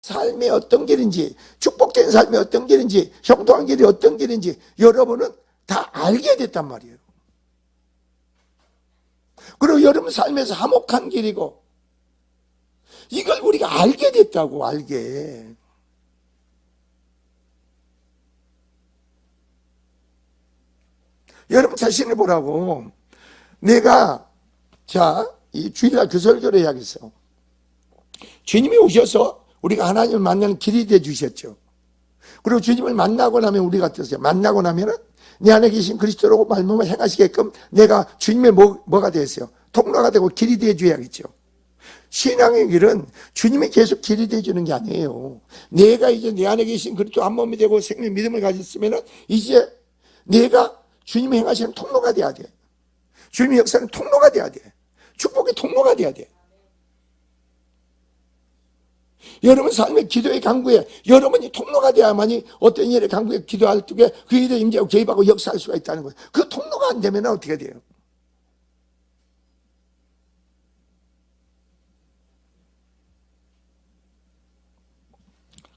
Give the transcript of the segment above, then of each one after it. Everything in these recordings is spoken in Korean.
삶이 어떤 길인지, 축복된 삶이 어떤 길인지, 형통한 길이 어떤 길인지 여러분은 다 알게 됐단 말이에요. 그리고 여러분 삶에서 화목한 길이고, 이걸 우리가 알게 됐다고. 알게. 여러분 자신을 보라고. 내가 이 주일날 그 설교를 해야겠어. 주님이 오셔서 우리가 하나님을 만나는 길이 돼 주셨죠. 그리고 주님을 만나고 나면 우리가 어떠세요? 만나고 나면은 내 안에 계신 그리스도로 말미암아 행하시게끔 내가 주님의 뭐가 되었어요? 통로가 되고 길이 돼 줘야겠죠. 신앙의 길은 주님이 계속 길이 돼 주는 게 아니에요. 내가 이제 내 안에 계신 그리스도 한 몸이 되고 생명 믿음을 가졌으면은 이제 내가 주님이 행하시는 통로가 돼야 돼. 주님의 역사는 통로가 돼야 돼. 축복의 통로가 돼야 돼. 여러분 삶의 기도의 강구에 여러분이 통로가 돼야만이 어떤 일의 강구에 기도할 때 그 일에 임재하고 개입하고 역사할 수가 있다는 거예요. 그 통로가 안 되면 어떻게 돼요?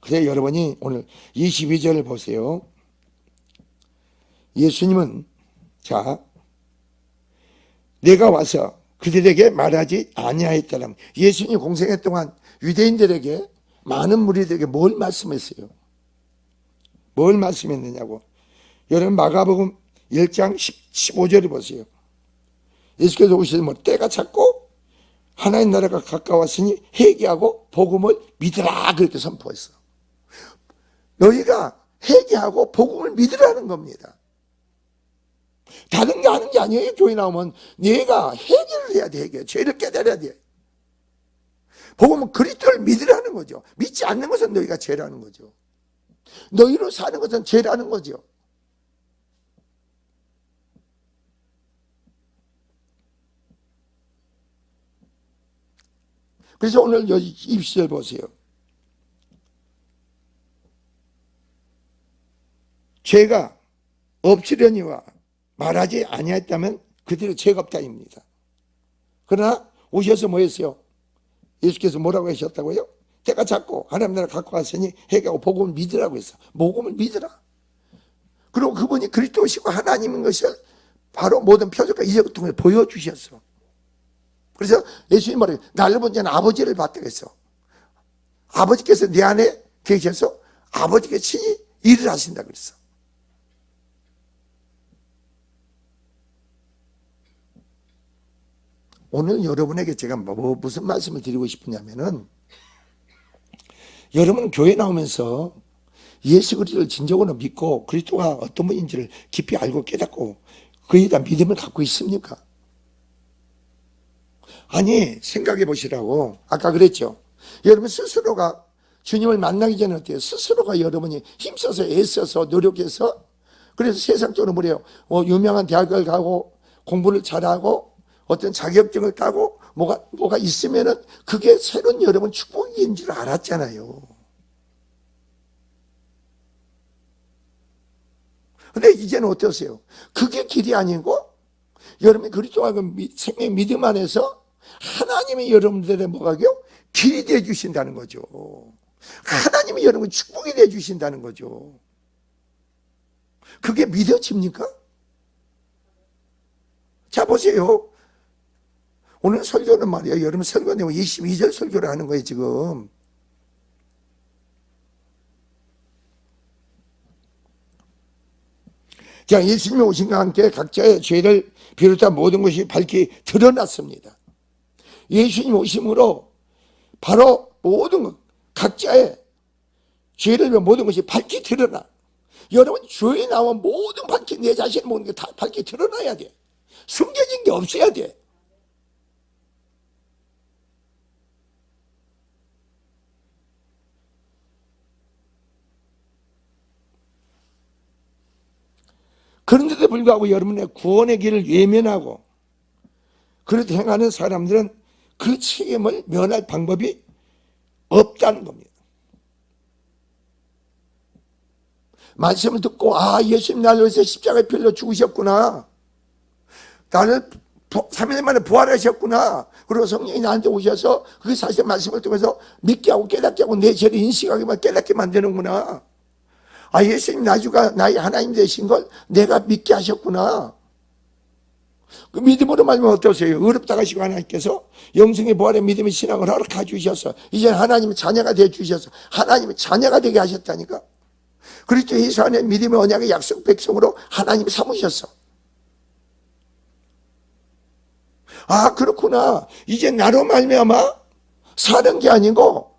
그래서 여러분이 오늘 22절을 보세요. 예수님은 내가 와서 그들에게 말하지 아니하였다면, 예수님 공생애 동안 유대인들에게 많은 무리들에게 뭘 말씀했어요? 뭘 말씀했느냐고. 여러분 마가복음 1장 15절을 보세요. 예수께서 오시면 때가 찼고 하나님 나라가 가까웠으니 회개하고 복음을 믿으라 그렇게 선포했어. 너희가 회개하고 복음을 믿으라는 겁니다. 다른 게 하는 게 아니에요. 교회 나오면 내가 회개를 해야 돼. 회개. 죄를 깨달아야 돼. 복음은 그리스도를 믿으라는 거죠. 믿지 않는 것은 너희가 죄라는 거죠. 너희로 사는 것은 죄라는 거죠. 그래서 오늘 여기 20절 보세요. 죄가 없으려니와 말하지 아니했다면 그들의 죄가 없다입니다. 그러나 오셔서 뭐 했어요? 예수께서 뭐라고 하셨다고요? 때가 찼고 하나님 나라 갖고 왔으니 회개하고 복음을 믿으라고 했어. 복음을 믿으라. 그리고 그분이 그리스도시고 하나님인 것을 바로 모든 표적과 이적을 통해 보여주셨어. 그래서 예수님 말해요. 나를 본 자는 아버지를 봤다고 했어. 아버지께서 내 안에 계셔서 아버지께 친히 일을 하신다 그랬어. 오늘 여러분에게 제가 무슨 말씀을 드리고 싶으냐면은, 여러분 교회 나오면서 예수 그리스도를 진정으로 믿고 그리스도가 어떤 분인지를 깊이 알고 깨닫고 그에 대한 믿음을 갖고 있습니까? 아니, 생각해 보시라고. 아까 그랬죠. 여러분 스스로가 주님을 만나기 전에 어때요? 스스로가 여러분이 힘써서 애써서 노력해서, 그래서 세상적으로 뭐래요? 유명한 대학을 가고 공부를 잘하고 어떤 자격증을 따고 뭐가 있으면은 그게 새로운 여러분 축복인 줄 알았잖아요. 근데 이제는 어떠세요? 그게 길이 아니고 여러분이 그리스도와 그 생명 믿음 안에서 하나님이 여러분들의 뭐가요? 길이 되어 주신다는 거죠. 하나님이 여러분 축복이 되어 주신다는 거죠. 그게 믿어집니까? 자 보세요. 오늘 설교는 말이에요. 여러분 설교 내용 22절 설교를 하는 거예요 지금. 자, 예수님이 오신과 함께 각자의 죄를 비롯한 모든 것이 밝히 드러났습니다. 예수님 오심으로 바로 모든 것, 각자의 죄를 비롯한 모든 것이 밝히 드러나. 여러분 죄에 나온 모든 밝히, 내 자신의 모든 게 다 밝히 드러나야 돼. 숨겨진 게 없어야 돼. 그런데도 불구하고 여러분의 구원의 길을 외면하고 그렇게 행하는 사람들은 그 책임을 면할 방법이 없다는 겁니다. 말씀을 듣고 예수님 나를 위해서 십자가에 필러 죽으셨구나. 나를 3일 만에 부활하셨구나. 그리고 성령이 나한테 오셔서 그 사실 말씀을 통해서 믿게 하고 깨닫게 하고 내 죄를 인식하게만 깨닫게 만드는구나. 아, 예수님 나주가 나의 하나님 되신 걸 내가 믿게 하셨구나. 그 믿음으로 말하면 어떠세요? 어렵다가 하시고 하나님께서 영생의 부활의 믿음의 신앙을 허락해 주셔서 이제 하나님의 자녀가 되어 주셔서 하나님의 자녀가 되게 하셨다니까. 그리스도 예수 안에 믿음의 언약의 약속 백성으로 하나님이 삼으셨어. 아, 그렇구나. 이제 나로 말미암아 사는 게 아니고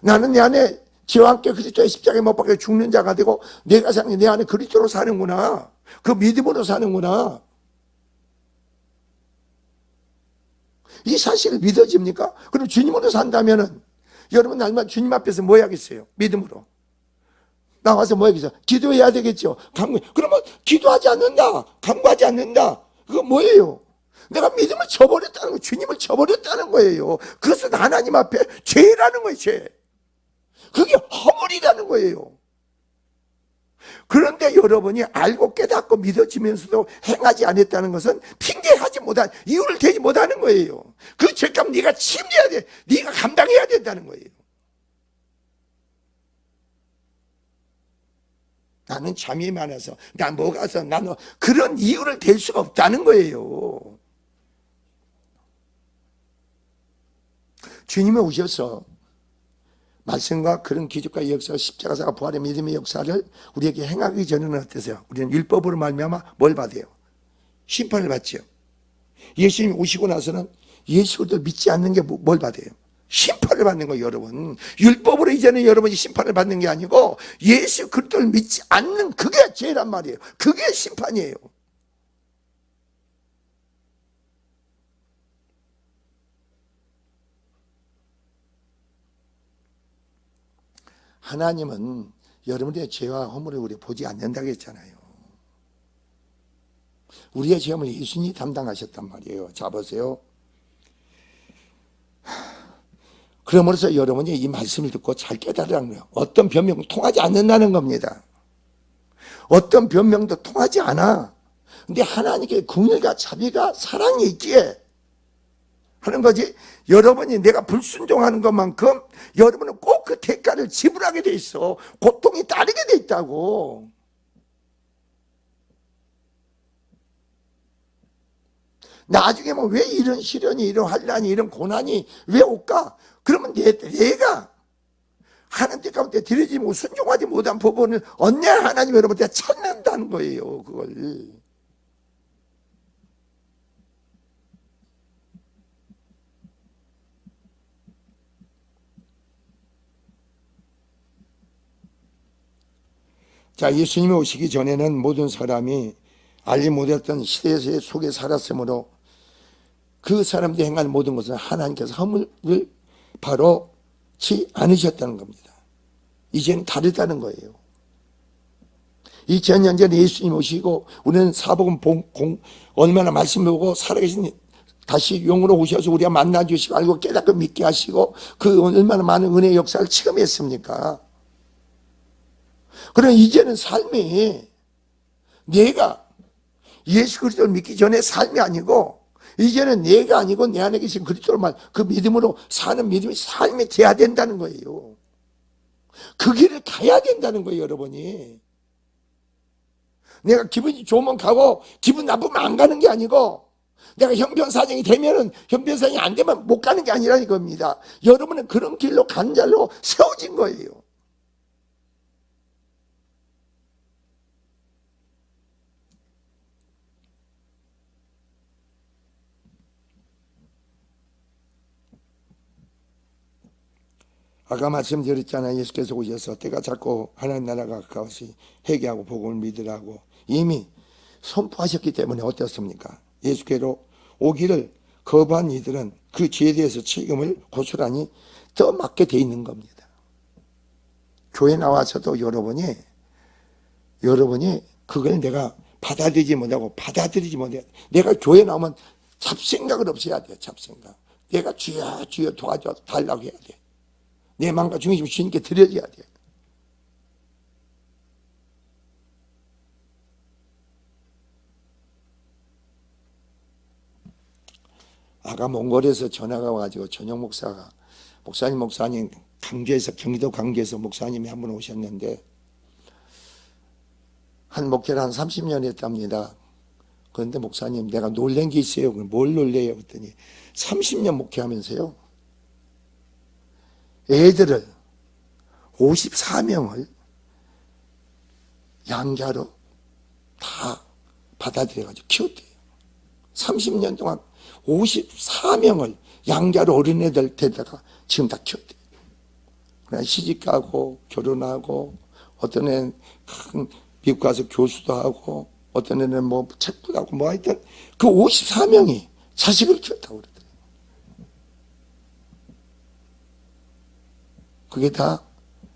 나는 내 안에 지와 함께 그리스도의 십자가에 못 박혀 죽는 자가 되고 내가 사는 내 안에 그리스도로 사는구나. 그 믿음으로 사는구나. 이 사실을 믿어집니까? 그럼 주님으로 산다면은 여러분 날마다 주님 앞에서 뭐 해야겠어요? 믿음으로 나와서 뭐 해야겠어요? 기도해야 되겠죠. 그러면 기도하지 않는다, 간구하지 않는다, 그거 뭐예요? 내가 믿음을 저버렸다는 거예요. 주님을 저버렸다는 거예요. 그것은 하나님 앞에 죄라는 거예요. 죄. 그게 허물이라는 거예요. 그런데 여러분이 알고 깨닫고 믿어지면서도 행하지 않았다는 것은 핑계하지 못한, 이유를 대지 못하는 거예요. 그 죄값 네가 치료해야 돼. 네가 감당해야 된다는 거예요. 나는 잠이 많아서, 나 뭐가서, 나는 그런 이유를 댈 수가 없다는 거예요. 주님이 오셔서 말씀과 그런 기적과 역사, 십자가사가 부활의 믿음의 역사를 우리에게 행하기 전에는 어떠세요? 우리는 율법으로 말미암아 뭘 받아요? 심판을 받죠. 예수님이 오시고 나서는 예수 그리스도를 믿지 않는 게 뭘 받아요? 심판을 받는 거예요, 여러분. 율법으로 이제는 여러분이 심판을 받는 게 아니고 예수 그리스도를 믿지 않는 그게 죄란 말이에요. 그게 심판이에요. 하나님은 여러분의 죄와 허물을 우리 보지 않는다고 했잖아요. 우리의 죄를 예수님이 담당하셨단 말이에요. 자, 보세요. 그러므로서 여러분이 이 말씀을 듣고 잘 깨달으라는 거예요. 어떤 변명도 통하지 않는다는 겁니다. 어떤 변명도 통하지 않아. 근데 하나님께 긍휼과 자비가 사랑이 있기에 하는 거지. 여러분이 내가 불순종하는 것만큼 여러분은 꼭 그 대가를 지불하게 돼 있어. 고통이 따르게 돼 있다고. 나중에 뭐 왜 이런 시련이, 이런 환란이, 이런 고난이 왜 올까? 그러면 내가 하나님 뜻 가운데 들여지지 못하고 순종하지 못한 부분을 언제 하나님 여러분한테 찾는다는 거예요. 그걸. 자, 예수님이 오시기 전에는 모든 사람이 알지 못했던 시대 속에 살았으므로 그 사람들이 행한 모든 것은 하나님께서 허물을 바로 치 않으셨다는 겁니다. 이제는 다르다는 거예요. 2000년 전에 예수님 오시고 우리는 사복음 얼마나 말씀 보고 살아계신 다시 영으로 오셔서 우리가 만나주시고 알고 깨닫고 믿게 하시고 그 얼마나 많은 은혜의 역사를 체험했습니까? 그럼 이제는 삶이 내가 예수 그리스도를 믿기 전에 삶이 아니고 이제는 내가 아니고 내 안에 계신 그리스도를 그 믿음으로 사는 믿음이 삶이 돼야 된다는 거예요. 그 길을 가야 된다는 거예요, 여러분이. 내가 기분이 좋으면 가고 기분 나쁘면 안 가는 게 아니고 내가 형편사정이 되면은 형편사정이 안 되면 못 가는 게 아니라는 겁니다. 여러분은 그런 길로 간 자로 세워진 거예요. 아까 말씀드렸잖아요. 예수께서 오셔서 때가 자꾸 하나님 나라가 가까우시 회개하고 복음을 믿으라고 이미 선포하셨기 때문에 어떻습니까? 예수께로 오기를 거부한 이들은 그 죄에 대해서 책임을 고스란히 더 맡게 돼 있는 겁니다. 교회 나와서도 여러분이 그걸 내가 받아들이지 못하고 내가 교회 나오면 잡생각을 없애야 돼요. 잡생각. 내가 주여 주여 도와줘 달라고 해야 돼. 내 마음과 중심을 주님께 드려줘야 돼. 아까 몽골에서 전화가 와가지고 전용 목사가 목사님 강주에서 경기도 강주에서 목사님이 한 분 오셨는데 한 목회를 한 30년 했답니다. 그런데 목사님 내가 놀란 게 있어요. 뭘 놀래요? 그랬더니 30년 목회하면서요 애들을 54명을 양자로 다 받아들여가지고 키웠대요. 30년 동안 54명을 양자로 어린애들 데다가 지금 다 키웠대요. 그냥 시집가고 결혼하고 어떤 애는 미국 가서 교수도 하고 어떤 애는 뭐 책도 하고 뭐 하여튼 그 54명이 자식을 키웠다고 그러더라고요. 그게 다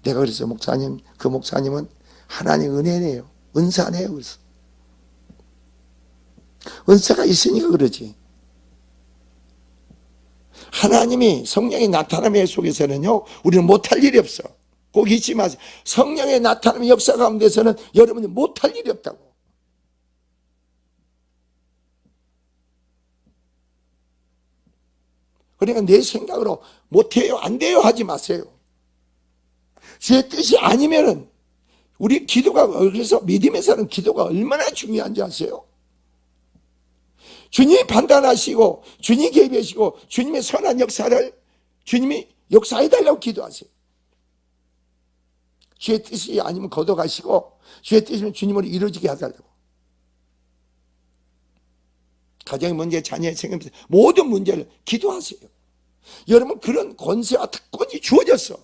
내가 그래서 목사님, 그 목사님은 하나님 은혜네요. 은사네요. 그래서 은사가 있으니까 그러지. 하나님이 성령의 나타남의 속에서는요 우리는 못할 일이 없어. 꼭 잊지 마세요. 성령의 나타남의 역사 가운데서는 여러분이 못할 일이 없다고. 그러니까 내 생각으로 못해요 안 돼요 하지 마세요. 제 뜻이 아니면은 우리 기도가, 그래서 믿음에서는 기도가 얼마나 중요한지 아세요? 주님이 판단하시고 주님이 개입하시고 주님의 선한 역사를 주님이 역사해달라고 기도하세요. 주의 뜻이 아니면 거둬가시고 주의 뜻이면 주님으로 이루어지게 해달라고. 가정의 문제, 자녀의 생각, 모든 문제를 기도하세요. 여러분 그런 권세와 특권이 주어졌어.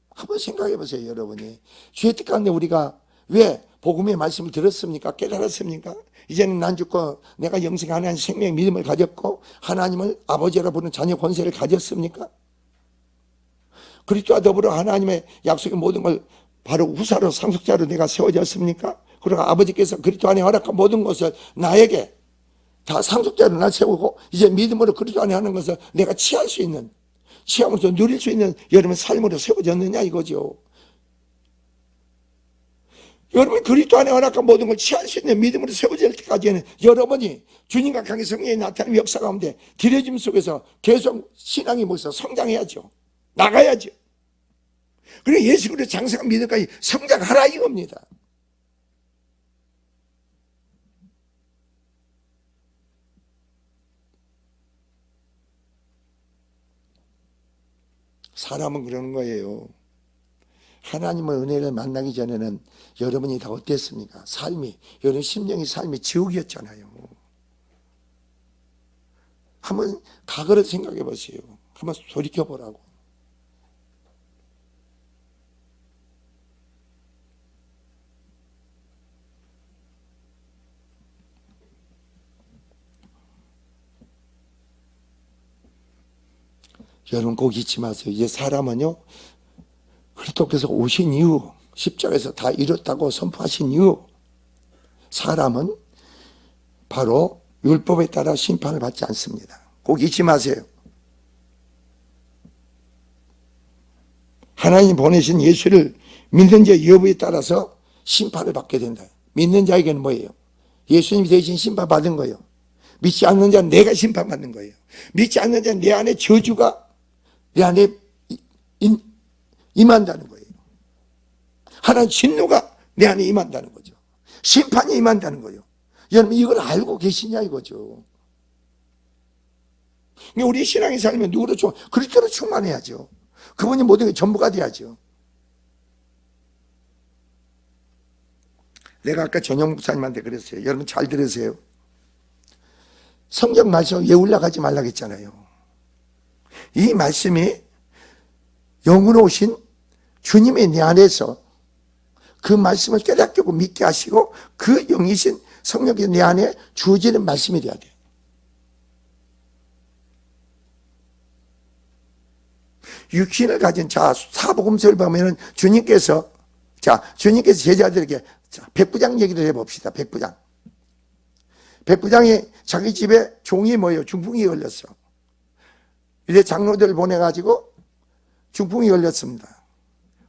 한번 생각해 보세요. 여러분이 주의 뜻 가운데 우리가 왜 복음의 말씀을 들었습니까? 깨달았습니까? 이제는 난 죽고 내가 영생 하나님 생명 믿음을 가졌고 하나님을 아버지라 부르는 자녀 권세를 가졌습니까? 그리스도와 더불어 하나님의 약속의 모든 걸 바로 후사로 상속자로 내가 세워졌습니까? 그리고 아버지께서 그리스도 안에 허락한 모든 것을 나에게 다 상속자로 나 세우고 이제 믿음으로 그리스도 안에 하는 것을 내가 취할 수 있는, 취하면서 누릴 수 있는 여러분 삶으로 세워졌느냐 이거죠. 여러분이 그리스도 안에 허락한 모든 걸 취할 수 있는 믿음으로 세워질 때까지는 여러분이 주님과 관계 성령의 나타나는 역사 가운데 들여짐 속에서 계속 신앙이 뭐서 성장해야죠. 나가야죠. 그리고 예수 그리스도 장성한 믿음까지 성장하라 이겁니다. 사람은 그러는 거예요. 하나님의 은혜를 만나기 전에는 여러분이 다 어땠습니까? 삶이, 여러분 심령의 삶이 지옥이었잖아요. 한번 과거를 생각해 보세요. 한번 돌이켜 보라고. 여러분 꼭 잊지 마세요. 이제 사람은요 그리스도께서 오신 이후 십자가에서 다 이뤘다고 선포하신 이후 사람은 바로 율법에 따라 심판을 받지 않습니다. 꼭 잊지 마세요. 하나님 보내신 예수를 믿는 자 여부에 따라서 심판을 받게 된다. 믿는 자에게는 뭐예요? 예수님이 대신 심판받은 거예요. 믿지 않는 자는 내가 심판받는 거예요. 믿지 않는 자는 내 안에 저주가 내 안에 임한다는 거예요. 하나님 진노가 내 안에 임한다는 거죠. 심판이 임한다는 거예요. 여러분 이걸 알고 계시냐 이거죠. 우리 신앙이 살면 누구로 그리스도로 충만해야죠. 그분이 모든 게 전부가 돼야죠. 내가 아까 전영 목사님한테 그랬어요. 여러분 잘 들으세요. 성경 말씀 외우려 가지 말라고 했잖아요. 이 말씀이 영으로 오신 주님의 내 안에서 그 말씀을 깨닫고 믿게 하시고 그 영이신 성령이 내 안에 주어지는 말씀이 돼야 돼요. 육신을 가진 사복음서를 보면은 주님께서 제자들에게 백부장 얘기를 해봅시다. 백부장이 자기 집에 종이 뭐예요? 중풍이 걸렸어. 이제 장로들을 보내가지고 중풍이 걸렸습니다.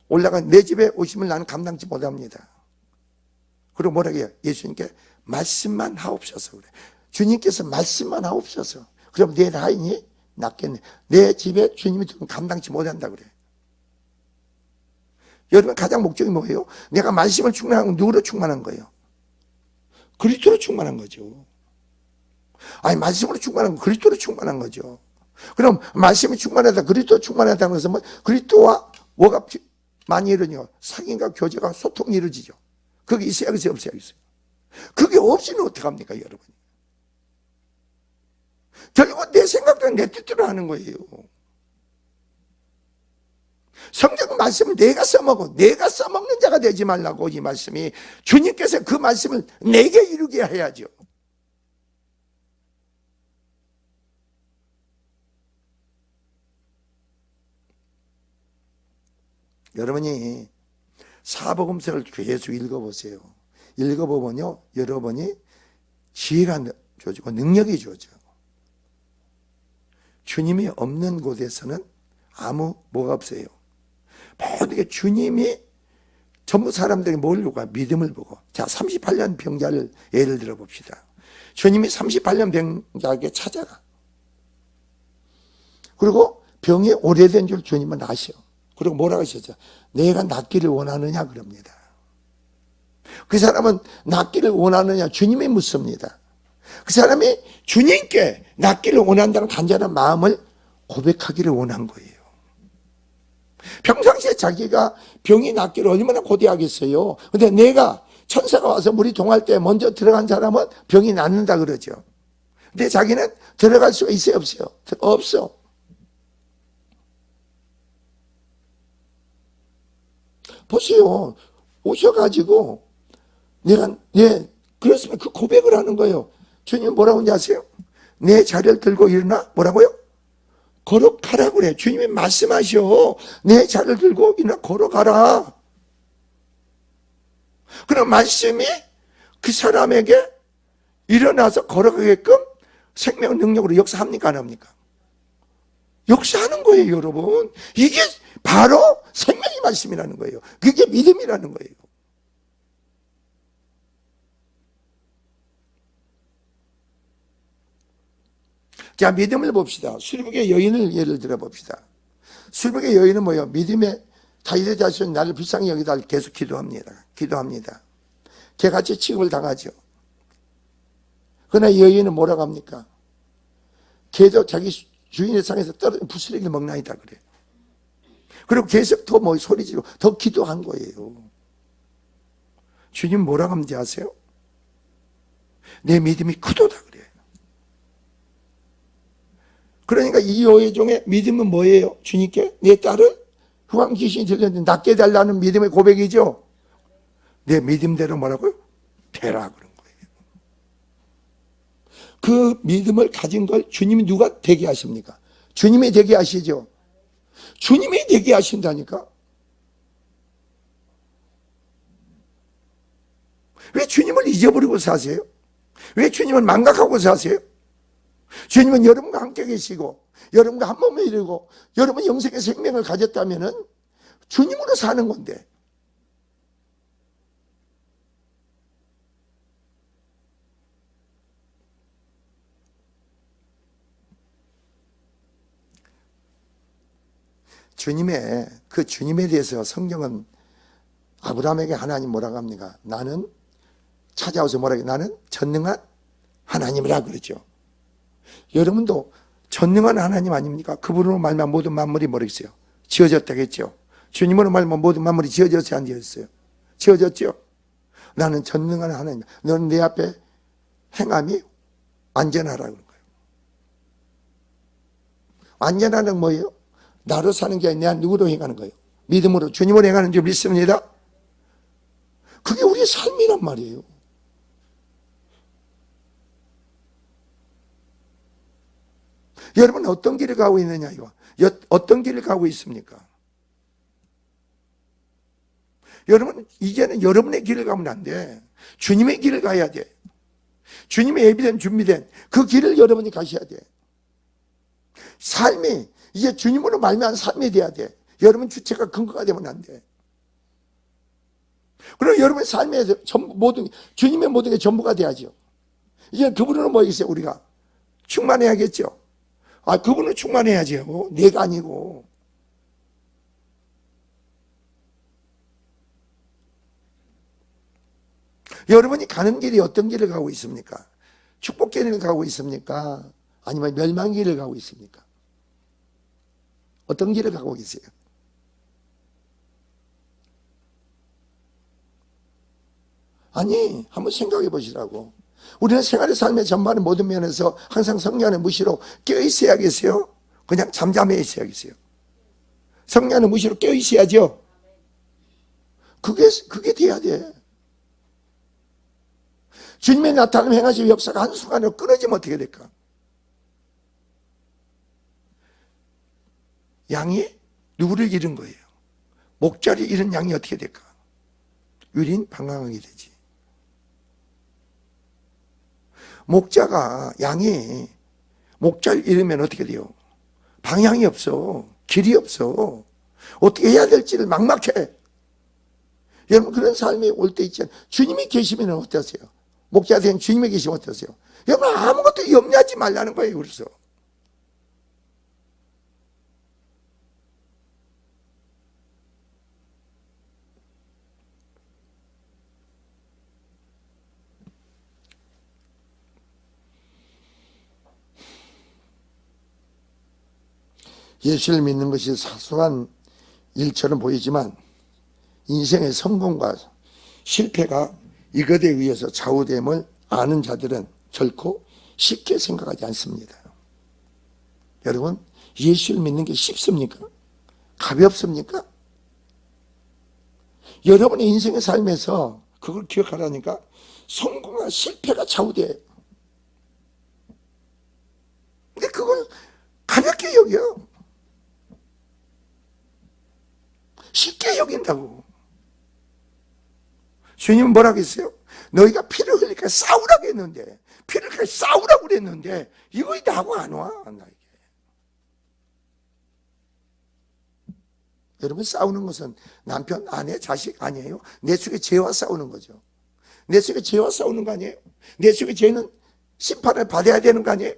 올라가 내 집에 오시면 나는 감당치 못합니다. 그리고 뭐라고 해요? 예수님께 말씀만 하옵소서 그래. 주님께서 말씀만 하옵소서. 그럼 내 라인이 낫겠네. 내 집에 주님이 들어오면 감당치 못한다 그래. 여러분 가장 목적이 뭐예요? 내가 말씀을 충만한 건 누구로 충만한 거예요? 그리스도로 충만한 거죠. 아니 말씀으로 충만한 건 그리스도로 충만한 거죠. 그럼 말씀이 충만하다, 그리스도 충만하다는 것은 뭐 그리스도와 뭐가 많이 이루어지요? 사귐과 교제가 소통이 이루어지죠. 그게 있어야겠어요, 없어야겠어요? 그게 없이는 어떡합니까, 여러분? 결국은 내 생각대로 내 뜻대로 하는 거예요. 성경 말씀을 내가 써먹어. 내가 써먹는 자가 되지 말라고. 이 말씀이 주님께서 그 말씀을 내게 이루게 해야죠. 여러분이 사복음서를 계속 읽어보세요. 읽어보면요, 여러분이 지혜가 주어지고 능력이 주어져. 주님이 없는 곳에서는 아무 뭐가 없어요. 모든 게 주님이 전부 사람들이 뭘 보고 믿음을 보고. 자, 38년 병자를 예를 들어 봅시다. 주님이 38년 병자에게 찾아가. 그리고 병이 오래된 줄 주님은 아셔. 그리고 뭐라고 하셨죠? 내가 낫기를 원하느냐 그럽니다. 그 사람은 낫기를 원하느냐 주님이 묻습니다. 그 사람이 주님께 낫기를 원한다는 간절한 마음을 고백하기를 원한 거예요. 평상시에 자기가 병이 낫기를 얼마나 고대하겠어요. 근데 내가 천사가 와서 물이 동할 때 먼저 들어간 사람은 병이 낫는다 그러죠. 근데 자기는 들어갈 수가 있어요, 없어요? 없어. 보세요. 오셔가지고 그렇으면 그 고백을 하는 거예요. 주님 뭐라고 하는지 아세요? 내 자리를 들고 일어나 뭐라고요? 걸어가라 그래. 주님이 말씀하셔. 내 자리를 들고 일어나 걸어가라. 그럼 말씀이 그 사람에게 일어나서 걸어가게끔 생명 능력으로 역사합니까? 안 합니까? 역사하는 거예요, 여러분. 이게 바로 생명의 말씀이라는 거예요. 그게 믿음이라는 거예요. 자, 믿음을 봅시다. 술복의 여인을 예를 들어 봅시다. 술복의 여인은 뭐예요? 믿음의 다윗의 자손이 나를 불쌍히 여기다 계속 기도합니다. 개같이 취급을 당하죠. 그러나 이 여인은 뭐라고 합니까? 개도 자기 주인의 상에서 떨어진 부스러기를 먹나이다 그래요. 그리고 계속 더 소리 지르고 더 기도한 거예요. 주님 뭐라고 하는지 아세요? 내 믿음이 크도다 그래요. 그러니까 이 여종의 믿음은 뭐예요? 주님께 내 딸을 흑암 귀신이 들렸는데 낫게 해달라는 믿음의 고백이죠. 내 믿음대로 뭐라고요? 되라 그런 거예요. 그 믿음을 가진 걸 주님이 누가 되게 하십니까? 주님이 되게 하시죠. 주님이 되게 하신다니까. 왜 주님을 잊어버리고 사세요? 왜 주님을 망각하고 사세요? 주님은 여러분과 함께 계시고 여러분과 한 몸에 이르고 여러분 영생의 생명을 가졌다면은 주님으로 사는 건데. 그 주님에 대해서 성경은 아브라함에게 하나님 뭐라고 합니까? 나는 찾아와서 뭐라고 해요? 나는 전능한 하나님이라 그러죠. 여러분도 전능한 하나님 아닙니까? 그분으로 말미암아 모든 만물이 뭐겠어요? 지어졌다겠죠. 주님으로 말미암아 모든 만물이 지어졌어요, 안 지어졌어요? 지어졌죠. 나는 전능한 하나님. 너는 내 앞에 행함이 완전하라 그런 거예요. 완전하는 뭐예요? 나로 사는 게 아니라 누구로 행하는 거예요? 믿음으로 주님으로 행하는 줄 믿습니다. 그게 우리의 삶이란 말이에요. 여러분 어떤 길을 가고 있느냐 이거. 어떤 길을 가고 있습니까? 여러분 이제는 여러분의 길을 가면 안 돼. 주님의 길을 가야 돼. 주님의 예비된 준비된 그 길을 여러분이 가셔야 돼. 삶이 이제 주님으로 말미암은 삶이 돼야 돼. 여러분 주체가 근거가 되면 안 돼. 그럼 여러분의 삶의 전부, 주님의 모든 게 전부가 돼야죠. 이제 그분은 뭐겠어요? 우리가 충만해야겠죠. 그분은 충만해야죠. 내가 아니고. 여러분이 가는 길이 어떤 길을 가고 있습니까? 축복길을 가고 있습니까? 아니면 멸망길을 가고 있습니까? 어떤 길을 가고 계세요? 아니, 한번 생각해 보시라고. 우리는 생활의 삶의 전반의 모든 면에서 항상 성령 안에 무시로 깨어 있어야겠어요? 그냥 잠잠해 있어야겠어요? 성령 안에 무시로 깨어 있어야죠? 그게 돼야 돼. 주님의 나타남 행하신 역사가 한순간에 끊어지면 어떻게 될까? 양이 누구를 잃은 거예요? 목자를 잃은 양이 어떻게 될까? 유린 방황하게 되지. 양이 목자를 잃으면 어떻게 돼요? 방향이 없어. 길이 없어. 어떻게 해야 될지를 막막해. 여러분 그런 삶이 올 때 있잖아요. 주님이 계시면 어떠세요? 목자 된 주님이 계시면 어떠세요? 여러분 아무것도 염려하지 말라는 거예요. 그래서 예수를 믿는 것이 사소한 일처럼 보이지만 인생의 성공과 실패가 이것에 의해서 좌우됨을 아는 자들은 결코 쉽게 생각하지 않습니다. 여러분 예수를 믿는 게 쉽습니까? 가볍습니까? 여러분의 인생의 삶에서 그걸 기억하라니까 성공과 실패가 좌우돼. 근데 그걸 가볍게 여겨. 쉽게 여긴다고. 주님은 뭐라고 했어요? 너희가 피를 흘리니까 싸우라고 했는데, 피를 흘리니까 싸우라고 그랬는데 이거 나하고 안 와. 나에게. 여러분 싸우는 것은 남편, 아내, 자식 아니에요. 내 속에 죄와 싸우는 거죠. 내 속에 죄와 싸우는 거 아니에요. 내 속에 죄는 심판을 받아야 되는 거 아니에요.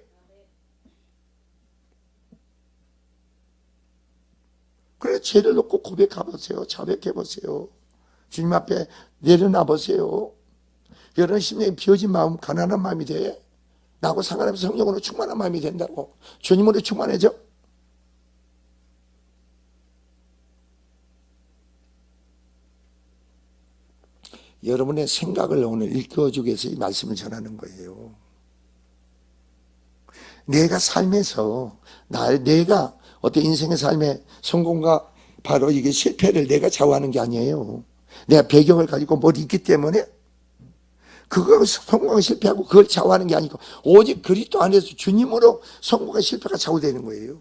그래서 죄를 놓고 고백해보세요. 자백해보세요. 주님 앞에 내려놔 보세요. 여러분 심령이 비어진 마음, 가난한 마음이 돼. 나하고 상관없이 성령으로 충만한 마음이 된다고. 주님으로 충만해져. 여러분의 생각을 오늘 일깨워주기 위해서 이 말씀을 전하는 거예요. 내가 삶에서 내가 어떤 인생의 삶의 성공과 바로 이게 실패를 내가 좌우하는 게 아니에요. 내가 배경을 가지고 뭘 있기 때문에 그거 성공과 실패하고 그걸 좌우하는 게 아니고 오직 그리스도 안에서 주님으로 성공과 실패가 좌우되는 거예요.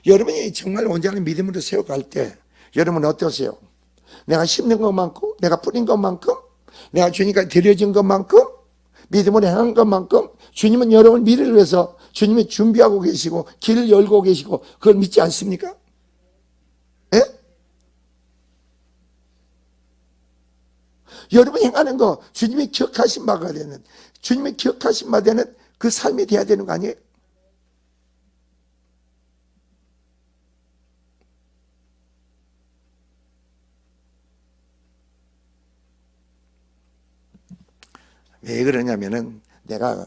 여러분이 정말 온전한 믿음으로 세워갈 때 여러분은 어떠세요? 내가 심는 것만큼, 내가 뿌린 것만큼, 내가 주님께 드려진 것만큼, 믿음으로 행한 것만큼 주님은 여러분 미래를 위해서 주님이 준비하고 계시고 길을 열고 계시고 그걸 믿지 않습니까? 예? 여러분이 행하는 거 주님이 기억하신 바가 되는, 주님이 기억하신 바 되는 그 삶이 돼야 되는 거 아니에요? 왜 그러냐면은 내가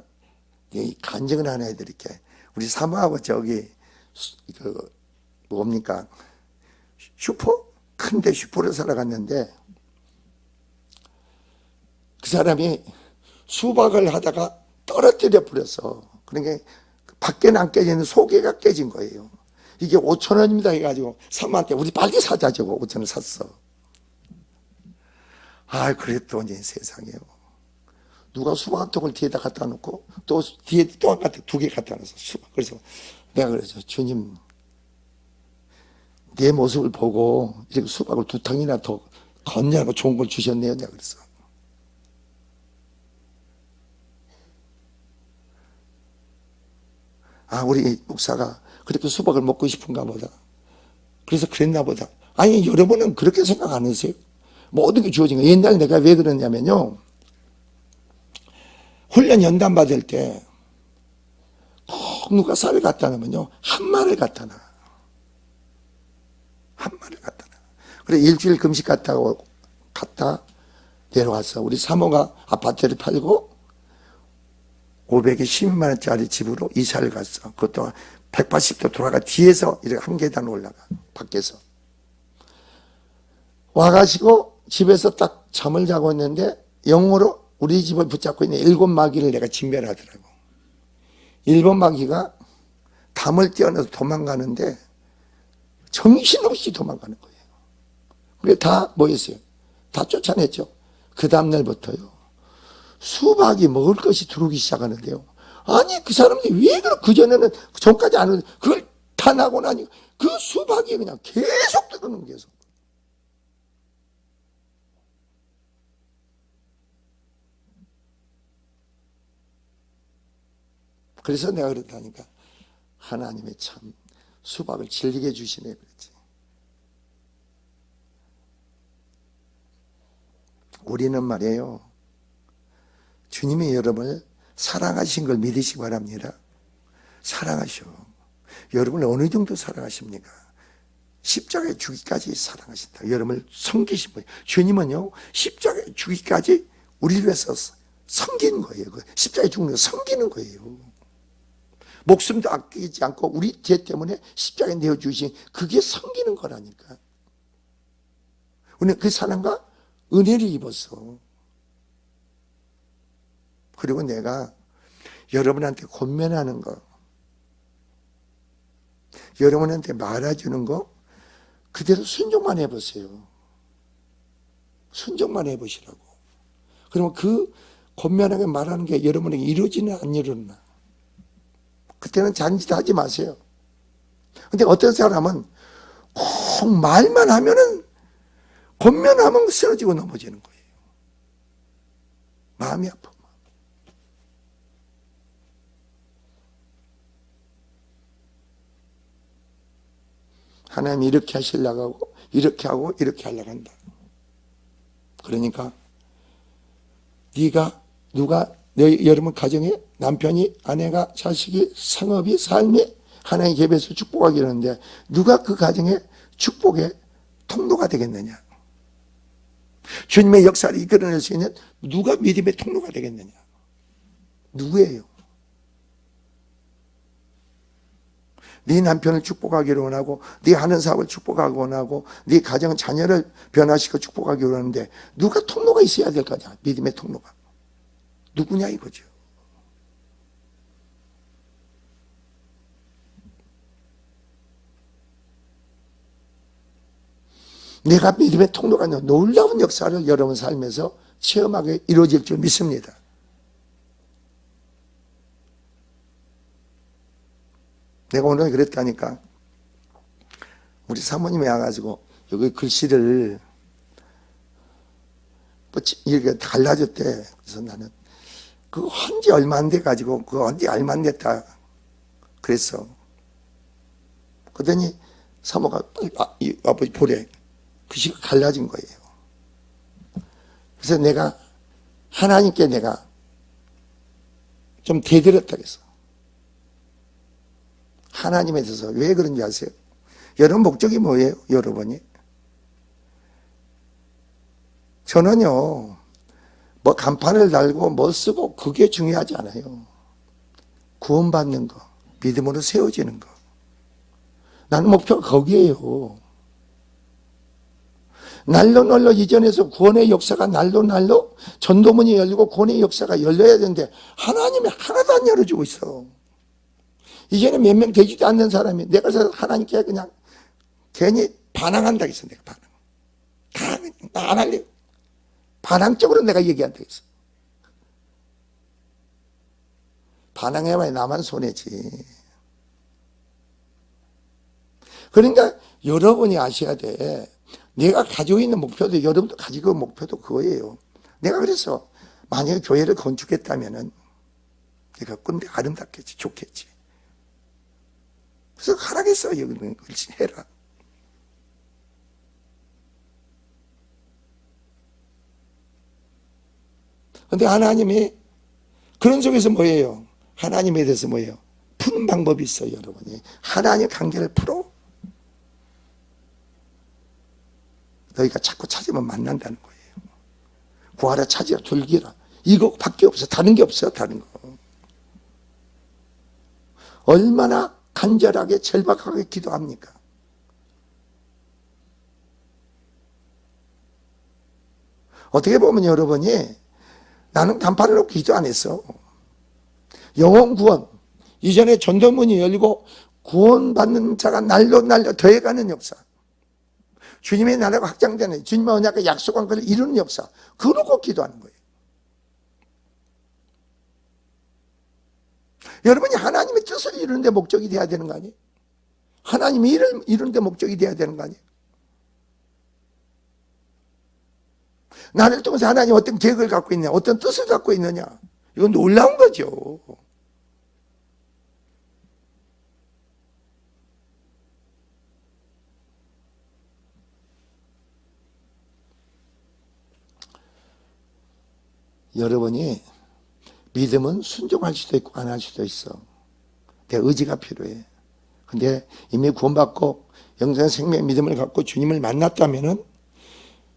이 간증을 하나 해드릴게. 우리 사모하고 저기 그 뭡니까 슈퍼? 큰데 슈퍼를 살아갔는데 그 사람이 수박을 하다가 떨어뜨려 버렸어. 그러니까 밖에는 안 깨지는 속에가 깨진 거예요. 이게 5,000원입니다 해가지고 사모한테 우리 빨리 사자 저거 5,000원 샀어. 그랬더니 세상에요. 누가 수박 한 통을 뒤에다 갖다 놓고 또 뒤에 또 한 가득 2개 갖다 놨어 수박. 그래서 내가 그랬죠. 주님 내 모습을 보고 이렇게 수박을 2탕이나 더 건전하고 좋은 걸 주셨네요. 내가 그랬어. 우리 목사가 그렇게 수박을 먹고 싶은가 보다. 그래서 그랬나 보다. 아니, 여러분은 그렇게 생각 안 하세요? 모든 게 주어진 거예요. 옛날 내가 왜 그러냐면요, 훈련 연단 받을 때 꼭 누가 쌀을 갖다 놓으면요, 한 마를 갖다 놔. 한 마를 갖다 놔. 그래, 일주일 금식 갔다 내려왔어. 우리 사모가 아파트를 팔고 500에 12만 원짜리 집으로 이사를 갔어. 그것도 180도 돌아가 뒤에서 이렇게 한 계단 올라가, 밖에서. 와가지고 집에서 딱 잠을 자고 있는데 영어로 우리 집을 붙잡고 있는 7마귀를 내가 징별하더라고. 1번 마귀가 담을 떼어내서 도망가는데 정신없이 도망가는 거예요. 그게 다 뭐였어요? 다 쫓아냈죠. 그 다음날부터요, 수박이 먹을 것이 들어오기 시작하는데요. 아니, 그 사람들이 왜 그러, 그전에는 전까지 안 오는데 그걸 다 나고 나니 그 수박이 그냥 계속 들어오는 거예요. 계속. 그래서 내가 그렇다니까, 하나님의 참 수박을 질리게 주시네 그랬지. 우리는 말이에요, 주님이 여러분을 사랑하신 걸 믿으시기 바랍니다. 사랑하셔. 여러분을 어느 정도 사랑하십니까? 십자가에 죽기까지 사랑하신다. 여러분을 섬기신 거예요. 주님은요, 십자가에 죽기까지 우리를 위해서 섬기는 거예요. 십자가에 죽는 거 섬기는 거예요. 목숨도 아끼지 않고 우리 죄 때문에 십자가에 내어주신 그게 섬기는 거라니까. 우리는 그 사랑과 은혜를 입었어. 그리고 내가 여러분한테 권면하는 거, 여러분한테 말해주는 거 그대로 순종만 해보세요. 순종만 해보시라고. 그러면 그 권면하게 말하는 게 여러분에게 이루어지나 안 이루어지나, 그때는 잔짓하지 마세요. 근데 어떤 사람은 꼭 말만 하면은, 권면하면 쓰러지고 넘어지는 거예요. 마음이 아파. 하나님이 이렇게 하시려고 하고 이렇게 하고 이렇게 하려고 한다. 그러니까 누가 여러분 가정에 남편이, 아내가, 자식이, 상업이, 삶이 하나님 계획에서 축복하기 이러는데 누가 그 가정의 축복의 통로가 되겠느냐? 주님의 역사를 이끌어낼 수 있는 누가 믿음의 통로가 되겠느냐? 누구예요? 네 남편을 축복하기를 원하고, 네 하는 사업을 축복하기 원하고, 네 가정 자녀를 변화시켜 축복하기 원하는데 누가 통로가 있어야 될 거냐? 믿음의 통로가. 누구냐 이거죠. 내가 믿음의 통로가 있는 놀라운 역사를 여러분 삶에서 체험하게 이루어질 줄 믿습니다. 내가 오늘 그랬다니까. 우리 사모님이 와가지고 여기 글씨를 이렇게 갈라졌대. 그래서 나는 그거 한지 얼마 안 돼가지고 그거 한지 얼마 안 됐다 그랬어. 그러더니 사모가 아버지 보래. 글씨가 갈라진 거예요. 그래서 내가 하나님께 내가 좀 대들었다 그랬어. 하나님에 대해서 왜 그런지 아세요? 여러분 목적이 뭐예요? 여러분이? 저는요, 뭐 간판을 달고 뭐 쓰고 그게 중요하지 않아요. 구원받는 거, 믿음으로 세워지는 거. 나는 목표가 거기에요. 날로 이전에서 구원의 역사가 날로 전도문이 열리고 구원의 역사가 열려야 되는데 하나님이 하나도 안 열어주고 있어. 이제는 몇 명 되지도 않는 사람이, 내가 그래서 하나님께 그냥 괜히 반항한다 했어. 내가 반항. 나 안 할래. 반항적으로 내가 얘기한다 했어. 반항해봐야 나만 손해지. 그러니까 여러분이 아셔야 돼. 내가 가지고 있는 목표도 여러분도 가지고 있는 목표도 그거예요. 내가 그래서 만약에 교회를 건축했다면은 내가 근데 아름답겠지, 좋겠지. 그래서 하라겠어요. 여기는 그렇지 해라. 근데 하나님이 그런 속에서 뭐예요? 하나님에 대해서 뭐예요? 푸는 방법이 있어요, 여러분이. 하나님의 관계를 풀어. 너희가 자꾸 찾으면 만난다는 거예요. 구하라, 찾으라, 돌기라. 이거밖에 없어. 다른 게 없어요, 다른 거. 얼마나 간절하게 절박하게 기도합니까? 어떻게 보면 여러분이 나는 간판을 놓고 기도 안 했어. 영혼 구원. 이전에 전도문이 열리고 구원받는 자가 날로 더해가는 역사. 주님의 나라가 확장되는, 주님의 언약과 약속한 것을 이루는 역사. 그거 놓고 기도하는 거예요. 여러분이 하나님의 뜻을 이루는 데 목적이 돼야 되는 거 아니에요? 하나님의 일을 이루는 데 목적이 돼야 되는 거 아니에요? 나를 통해서 하나님 어떤 계획을 갖고 있냐, 어떤 뜻을 갖고 있느냐, 이건 놀라운 거죠. 여러분이 믿음은 순종할 수도 있고 안 할 수도 있어. 내 의지가 필요해. 근데 이미 구원받고 영생 생명의 믿음을 갖고 주님을 만났다면은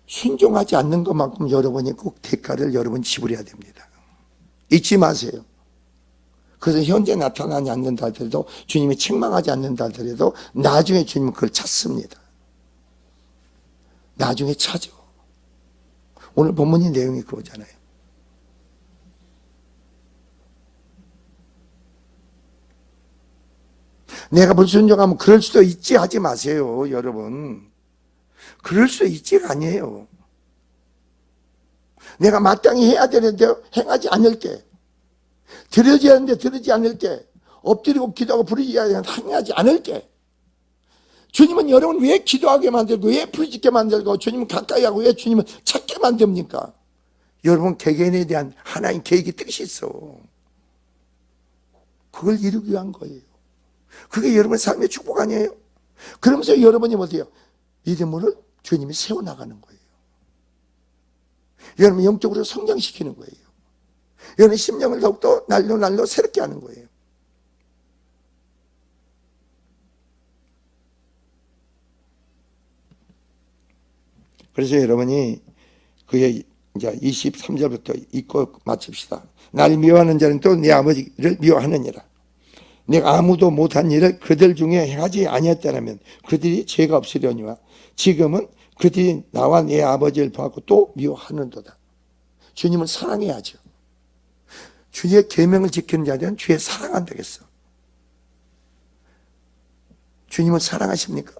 순종하지 않는 것만큼 여러분이 꼭 대가를 여러분 지불해야 됩니다. 잊지 마세요. 그래서 현재 나타나지 않는다 하더라도, 주님이 책망하지 않는다 하더라도 나중에 주님은 그걸 찾습니다. 나중에 찾아. 오늘 본문의 내용이 그거잖아요. 내가 불순종하면 그럴 수도 있지 하지 마세요, 여러분. 그럴 수 있지가 아니에요. 내가 마땅히 해야 되는데 행하지 않을 때, 들어져야 하는데 들어지 않을 때, 엎드리고 기도하고 부르짖어야 되는데 행하지 않을 때, 주님은 여러분 왜 기도하게 만들고, 왜 부르짖게 만들고, 주님은 가까이 하고, 왜 주님은 찾게 만듭니까? 여러분 개개인에 대한 하나님 계획이 뜻이 있어. 그걸 이루기 위한 거예요. 그게 여러분의 삶의 축복 아니에요? 그러면서 여러분이 어디요? 믿음으로 주님이 세워나가는 거예요. 여러분 영적으로 성장시키는 거예요. 여러분 심령을 더욱더 날로 새롭게 하는 거예요. 그래서 여러분이 그의 이제 23절부터 읽고 마칩시다. 날 미워하는 자는 또 내 아버지를 미워하느니라. 내가 아무도 못한 일을 그들 중에 행하지 아니었다면 그들이 죄가 없으려니와 지금은 그들이 나와 내 아버지를 보고 또 미워하는도다. 주님을 사랑해야죠. 주의 계명을 지키는 자들은 주의 사랑한다겠어. 주님을 사랑하십니까?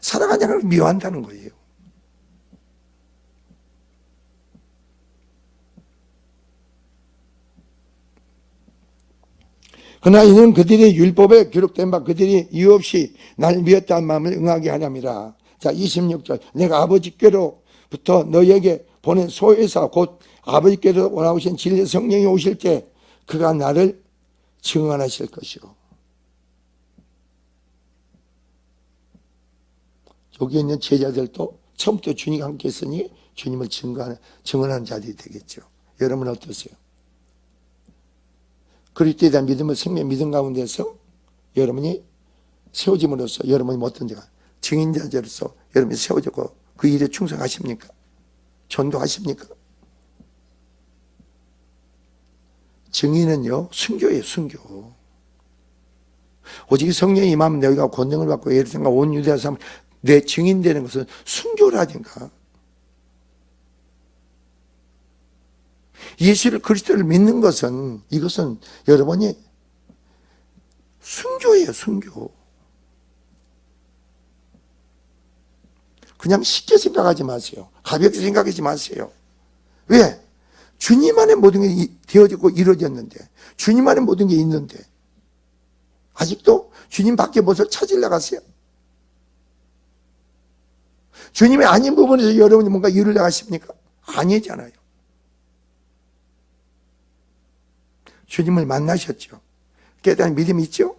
사랑하지 않으면 미워한다는 거예요. 그러나 이는 그들의 율법에 기록된 바 그들이 이유 없이 날 미웠다는 마음을 응하게 하렵니다. 자, 26절. 내가 아버지께로부터 너에게 보낸 소회사 곧 아버지께로 원하오신 진리 성령이 오실 때 그가 나를 증언하실 것이요. 여기 있는 제자들도 처음부터 주님과 함께 했으니 주님을 증언하는 자들이 되겠죠. 여러분 어떠세요? 그리스도에 대한 믿음을 생명 믿음 가운데서 여러분이 세워짐으로써 여러분이 어떤 자가 증인자로서 여러분이 세워지고 그 일에 충성하십니까? 전도하십니까? 증인은요 순교예요. 순교. 오직 성령이 임하면 너희가 권능을 받고 예루살렘과 온 유대에서 내 증인되는 것은 순교라든가 예수를 그리스도를 믿는 것은 이것은 여러분이 순교예요. 순교. 그냥 쉽게 생각하지 마세요. 가볍게 생각하지 마세요. 왜? 주님 안에 모든 게 되어지고 이루어졌는데, 주님 안에 모든 게 있는데 아직도 주님 밖에 무엇을 찾으려 가세요? 주님이 아닌 부분에서 여러분이 뭔가 이루려 하십니까? 아니잖아요. 주님을 만나셨죠. 깨달은 믿음이 있죠.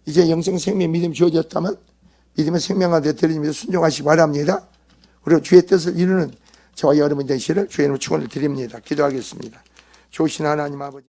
이제 영생 생명 믿음이 주어졌다면 믿음의 생명한테 드리면서 순종하시기 바랍니다. 그리고 주의 뜻을 이루는 저와 여러분 되시기를 주의 이름으로 축원을 드립니다. 기도하겠습니다. 좋으신 하나님 아버지.